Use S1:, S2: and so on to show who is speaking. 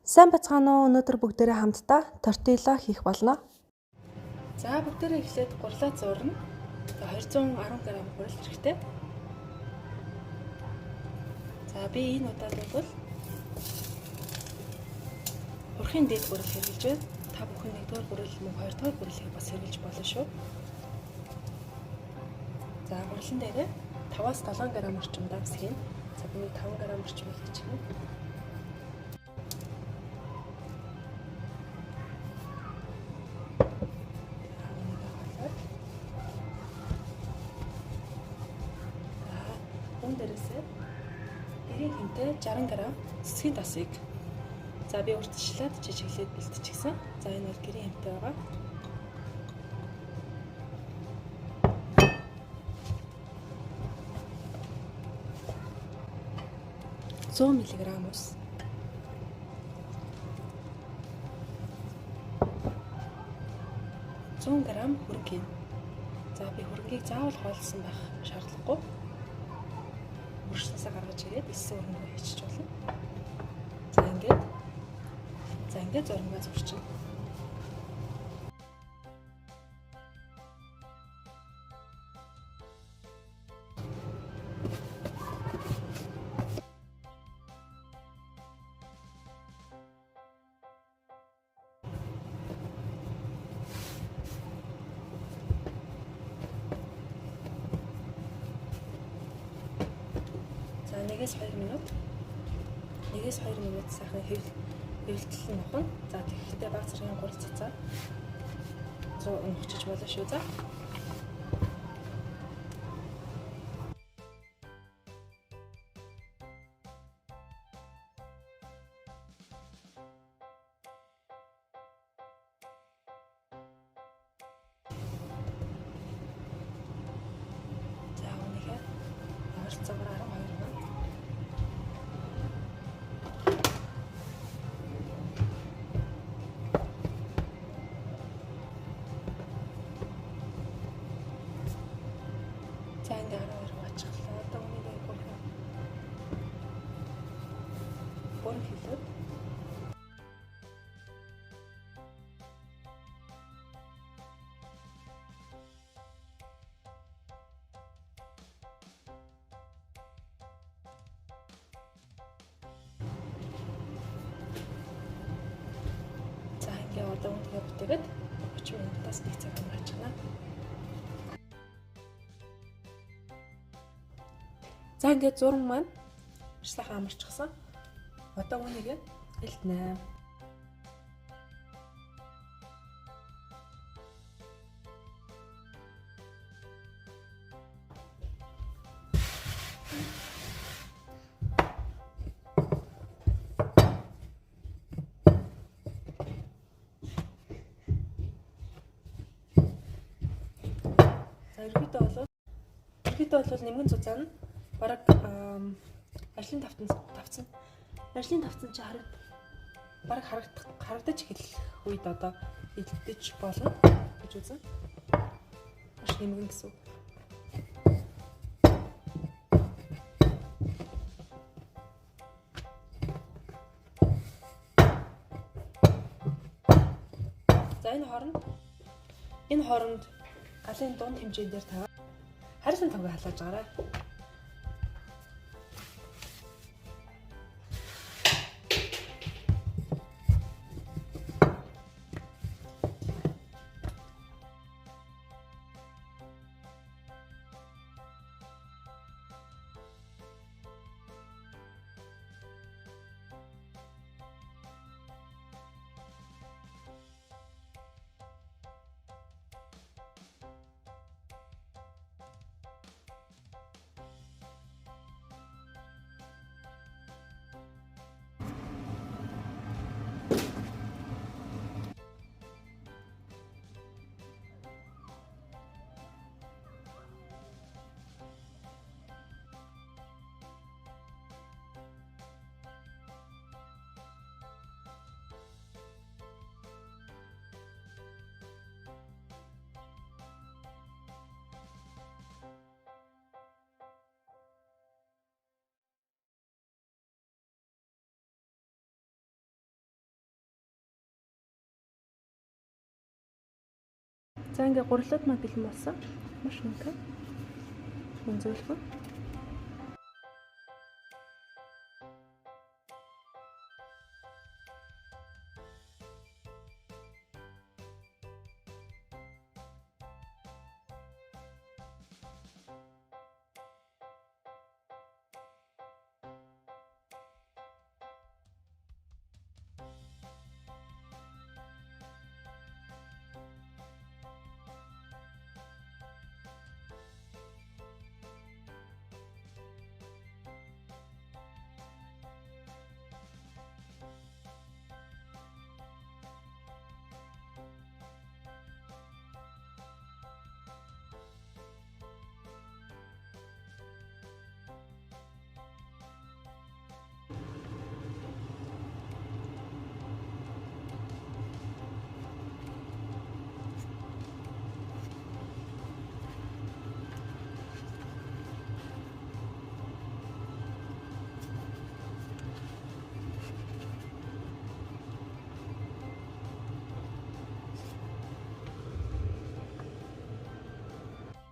S1: Сайн бацгаана уу? Өнөөдөр бүгдээрээ хамтдаа тортила хийх болно. За бүгдээрээ эхлээд гурлаа зуурна. За 210 г гурил хэрэгтэй. За би энэ удаад бол урхын дээд гурил хэрэглэж байна. Та бүхэн 1-р гурил мөн 2-р гурилыг бас хэрэглэж болно шүү. За гурилан дээрээ 5-аас 7 г орчим давс хийн. За би 5 г орчмыг хийчихнэ. Хүн дээрээсээ гэрийн хэмтэй 60 г цэцгийн тосыг за би урьдчилаад жижиглээд бэлтчихсэн. За энэ бол гэрийн хэмтэй байгаа. $100 мг ус. $100 г хөрөнгө. За би хөрөнгийг заавал хоолсон байх шаардлагагүй. Уршсанасаа гаргаж ирээд 9 хөрөнгөө хийчих болно. За ингээд зурмгаа зурчихна. За 1-2 минут. 1-2 минут сайхан хэвлэлтэн нухна. За тэгэхдээ баг зэргийн гурил цацаа 100 нухчих болно шүү. За. За үнэхээр ойролцоогоор 12 минут. За ингээд 12 ачглаа. Одоо үнийг бүр хэлээд за ингээд одоо үнийг бүтээгээд 30 минутаас 1 цаг хамгаалчихна. За ингээд зураг маань маш сайхан амарчихсан. Одоо үнийг элтнэ. За ерөөдөө бол нэмгэн цуцаа нь бараг ажлын тавцсан чи бараг харагдаж эхэлэх үед одоо идэж болно гэж үзэн. Маш нэмгэн гэсэн үг. За энэ хооронд галын дунд хэмжээнд дээр тавиад харьцан тавыг халааж гараа. За ингээ гурлууд маань бэлэн болсон. Маш үнэтэй. Үнзөөлгөн.